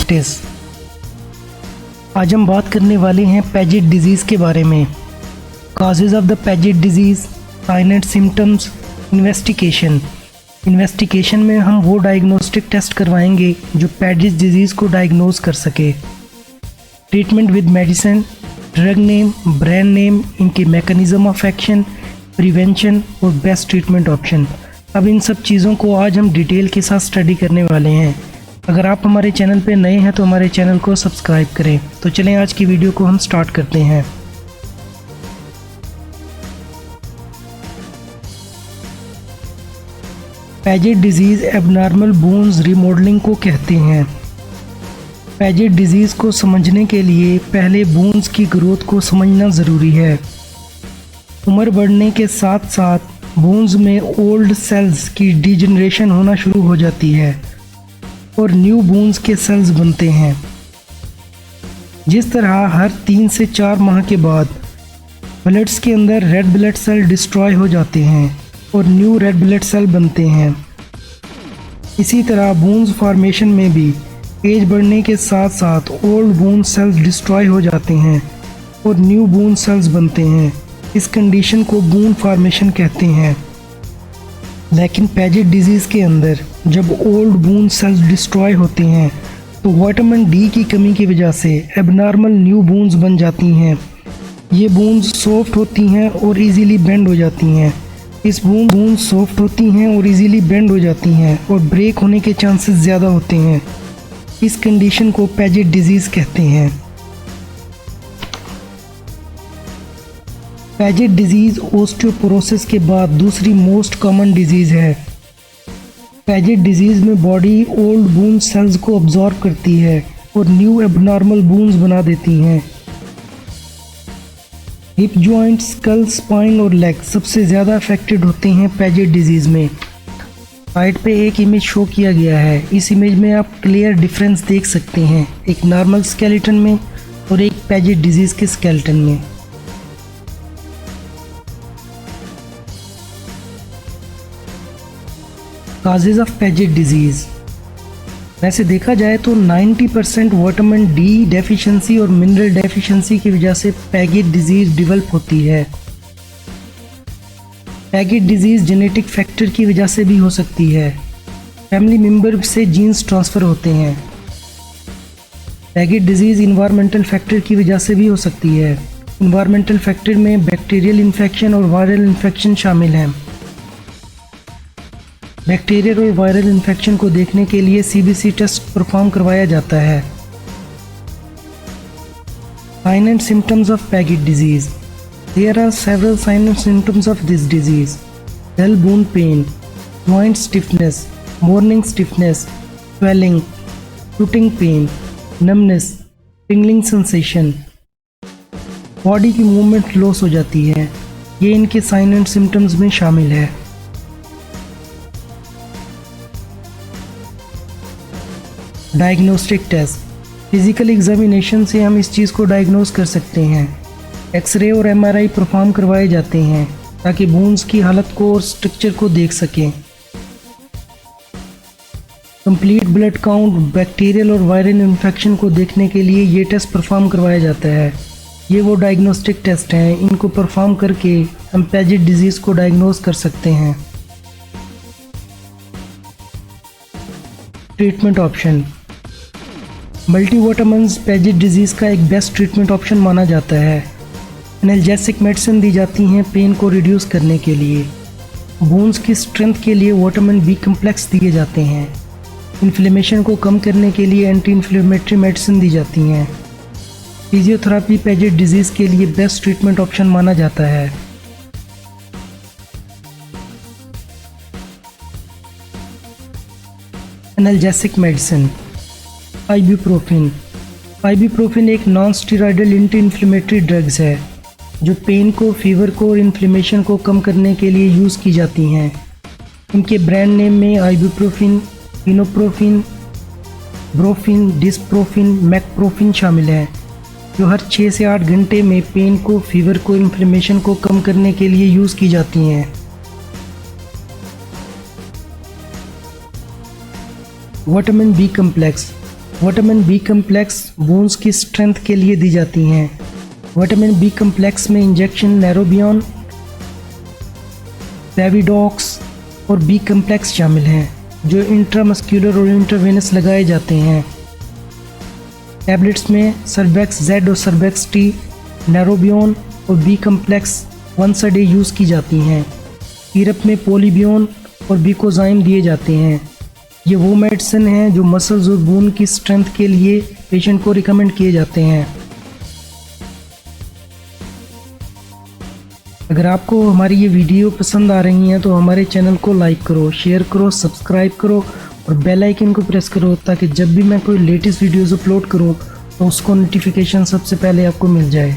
Practice. आज हम बात करने वाले हैं पैजेट डिजीज़ के बारे में। Causes of the Paget disease, sign and symptoms, investigation. Investigation में हम वो डायग्नोस्टिक टेस्ट करवाएंगे जो पैजेट डिजीज़ को डायग्नोज कर सके। Treatment with medicine, drug name, brand name, इनके मैकेनिज्म ऑफ एक्शन, प्रिवेंशन और बेस्ट ट्रीटमेंट ऑप्शन। अब इन सब चीज़ों को आज हम डिटेल के साथ स्टडी करने वाले हैं। अगर आप हमारे चैनल पर नए हैं तो हमारे चैनल को सब्सक्राइब करें। तो चलें आज की वीडियो को हम स्टार्ट करते हैं। Padget disease abnormal bones remodelling को कहते हैं। पैजेट डिजीज़ को समझने के लिए पहले बोन्स की ग्रोथ को समझना ज़रूरी है। उम्र बढ़ने के साथ साथ बोन्स में ओल्ड सेल्स की डिजनरेशन होना शुरू हो जाती है और न्यू बोन्स के सेल्स बनते हैं। जिस तरह हर 3 से 4 माह के बाद ब्लड्स के अंदर रेड ब्लड सेल डिस्ट्रॉय हो जाते हैं और न्यू रेड ब्लड सेल बनते हैं, इसी तरह बोन्स फॉर्मेशन में भी एज बढ़ने के साथ साथ ओल्ड बोन सेल्स डिस्ट्रॉय हो जाते हैं और न्यू बोन सेल्स बनते हैं। इस कंडीशन को बोन फॉर्मेशन कहते हैं। लेकिन पैजेट डिजीज़ के अंदर जब ओल्ड बोन सेल्स डिस्ट्रॉय होते हैं तो विटामिन डी की कमी की वजह से एबनॉर्मल न्यू बोन्स बन जाती हैं। ये बोन्स सॉफ्ट होती हैं और इजीली बेंड हो जाती हैं। इस बोन्स सॉफ्ट होती हैं और इजीली बेंड हो जाती हैं और ब्रेक होने के चांसेस ज़्यादा होते हैं। इस कंडीशन को पैजेट डिजीज़ कहते हैं। पैजेट डिजीज़ ओस्टियोपोरोसिस के बाद दूसरी मोस्ट कॉमन डिजीज़ है। पैजेट डिजीज़ में बॉडी ओल्ड बोन सेल्स को अब्जॉर्ब करती है और न्यू एबनॉर्मल बोन्स बना देती हैं। हिप जॉइंट, स्कल, स्पाइन और लेग सबसे ज़्यादा अफेक्टेड होते हैं पैजेट डिजीज़ में। साइड पे एक इमेज शो किया गया है। इस इमेज में आप क्लियर डिफरेंस देख सकते हैं, एक नॉर्मल स्केलेटन में और एक पैजेट डिजीज़ के स्केलेटन में। Causes of Paget disease. वैसे देखा जाए तो 90% विटामिन डी डेफिशिएंसी और मिनरल डेफिशिएंसी की वजह से पैजेट डिजीज़ डेवलप होती है। पैजेट डिजीज़ जेनेटिक फैक्टर की वजह से भी हो सकती है। फैमिली मेम्बर से जीन्स ट्रांसफ़र होते हैं। पैजेट डिजीज़ इन्वायरमेंटल फैक्टर की वजह से भी हो सकती है। इन्वायरमेंटल फैक्टर में बैक्टीरियल इन्फेक्शन और वायरल इन्फेक्शन शामिल हैं। बैक्टीरियल और वायरल इन्फेक्शन को देखने के लिए सीबीसी टेस्ट परफॉर्म करवाया जाता है। Sign and symptoms of Paget disease. There are several signs and symptoms of this disease: dull bone pain, joint stiffness, morning stiffness, swelling, shooting pain, numbness, tingling sensation, body की movement loss हो जाती है। ये इनके sign and symptoms में शामिल है। Diagnostic test. Physical examination से हम इस चीज़ को डायग्नोज कर सकते हैं। एक्सरे और एमआरआई परफॉर्म करवाए जाते हैं ताकि बोन्स की हालत को और स्ट्रक्चर को देख सकें। कंप्लीट ब्लड काउंट, बैक्टीरियल और वायरल इन्फेक्शन को देखने के लिए ये टेस्ट परफॉर्म करवाया जाता है। ये वो डायग्नोस्टिक टेस्ट हैं, इनको परफॉर्म करके हम पैजेट डिजीज़ को डायग्नोज कर सकते हैं। Treatment option. Multivitamins Padget disease का एक बेस्ट ट्रीटमेंट ऑप्शन माना जाता है। एनाल्जेसिक मेडिसिन दी जाती हैं पेन को रिड्यूस करने के लिए। बोन्स की स्ट्रेंथ के लिए विटामिन बी कम्प्लेक्स दिए जाते हैं। इन्फ्लेमेशन को कम करने के लिए एंटी इन्फ्लेमेटरी मेडिसिन दी जाती हैं। फिजियोथेरेपी पैजेट डिजीज़ के लिए बेस्ट ट्रीटमेंट ऑप्शन माना जाता है। Analgesic medicine. आइबुप्रोफेन। आइबुप्रोफेन एक non steroidal anti inflammatory drugs है जो पेन को, फीवर को और इन्फ्लेमेशन को कम करने के लिए यूज़ की जाती हैं। इनके ब्रांड नेम में आइबुप्रोफेन, इनोप्रोफेन, ब्रोफिन, डिस्प्रोफिन, मैकप्रोफिन शामिल है, जो हर 6 से 8 घंटे में पेन को, फीवर को, इन्फ्लेमेशन को कम करने के लिए यूज़ की जाती हैं। Vitamin B complex. Vitamin B complex bones की स्ट्रेंथ के लिए दी जाती हैं। विटामिन बी कम्प्लेक्स में इंजेक्शन नैरोबियन, पेविडॉक्स और बी कम्प्लेक्स शामिल हैं जो इंट्रामस्कुलर और इंट्रावेनस लगाए जाते हैं। टैबलेट्स में सर्बेक्स जेड और सर्बेक्स टी, नैरोबियन और B complex once a day use की जाती हैं। सिरप में पोलीबियन और बीकोजाइम दिए जाते हैं। ये वो मेडिसिन हैं जो मसल्स और बोन की स्ट्रेंथ के लिए पेशेंट को रिकमेंड किए जाते हैं। अगर आपको हमारी ये वीडियो पसंद आ रही हैं तो हमारे चैनल को लाइक करो, शेयर करो, सब्सक्राइब करो और बेल आइकन को प्रेस करो ताकि जब भी मैं कोई लेटेस्ट वीडियोज़ अपलोड करूँ तो उसको नोटिफिकेशन सबसे पहले आपको मिल जाए।